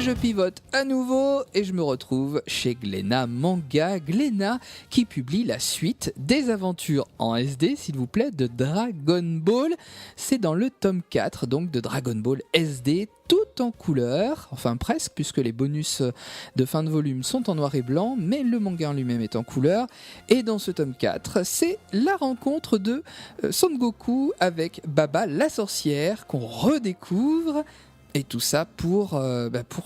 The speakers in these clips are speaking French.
je pivote à nouveau et je me retrouve chez Glénat Manga. Glénat qui publie la suite des aventures en SD, s'il vous plaît, de Dragon Ball. C'est dans le tome 4 donc de Dragon Ball SD, tout en couleur, enfin presque, puisque les bonus de fin de volume sont en noir et blanc, mais le manga en lui-même est en couleur. Et dans ce tome 4, c'est la rencontre de Son Goku avec Baba la sorcière qu'on redécouvre. Et tout ça pour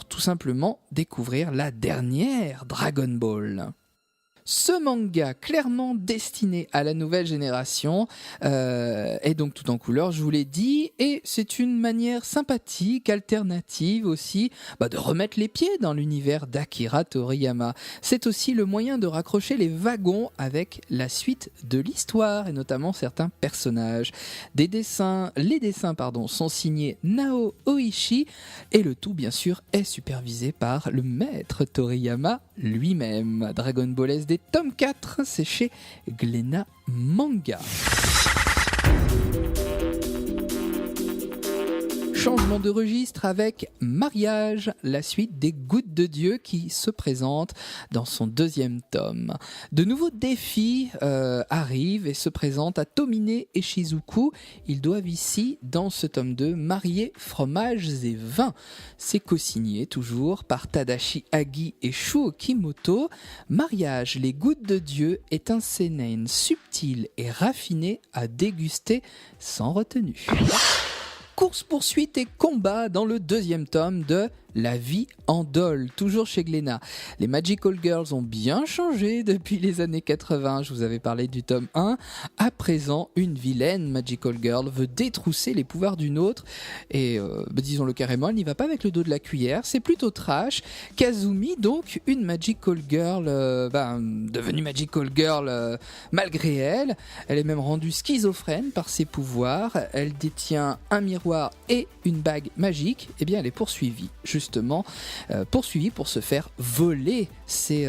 tout simplement découvrir la dernière Dragon Ball. Ce manga clairement destiné à la nouvelle génération est donc tout en couleur, je vous l'ai dit, et c'est une manière sympathique, alternative aussi, de remettre les pieds dans l'univers d'Akira Toriyama. C'est aussi le moyen de raccrocher les wagons avec la suite de l'histoire et notamment certains personnages. Les dessins sont signés Nao Oishi et le tout bien sûr est supervisé par le maître Toriyama lui-même. Dragon Ball SD tome 4, c'est chez Glénat Manga. Changement de registre avec Mariage, la suite des Gouttes de Dieu qui se présente dans son deuxième tome. De nouveaux défis arrivent et se présentent à Tomine et Shizuku. Ils doivent ici, dans ce tome 2, marier fromages et vins. C'est co-signé toujours par Tadashi Agi et Shuo Kimoto. Mariage, les Gouttes de Dieu est un seinen subtil et raffiné à déguster sans retenue. Course-poursuite et combat dans le deuxième tome de La vie en dol, toujours chez Glénat. Les Magical Girls ont bien changé depuis les années 80, je vous avais parlé du tome 1. À présent, une vilaine Magical Girl veut détrousser les pouvoirs d'une autre et, disons-le carrément, elle n'y va pas avec le dos de la cuillère, c'est plutôt trash. Kazumi, donc, une Magical Girl, devenue Magical Girl malgré elle. Elle est même rendue schizophrène par ses pouvoirs. Elle détient un miroir et une bague magique. Eh bien, elle est poursuivie pour se faire voler ces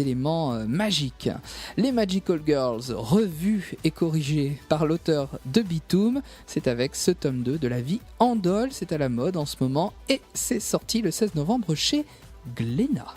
éléments magiques. Les Magical Girls, revus et corrigés par l'auteur de Bitoum, c'est avec ce tome 2 de La vie en dol, c'est à la mode en ce moment et c'est sorti le 16 novembre chez Glénat.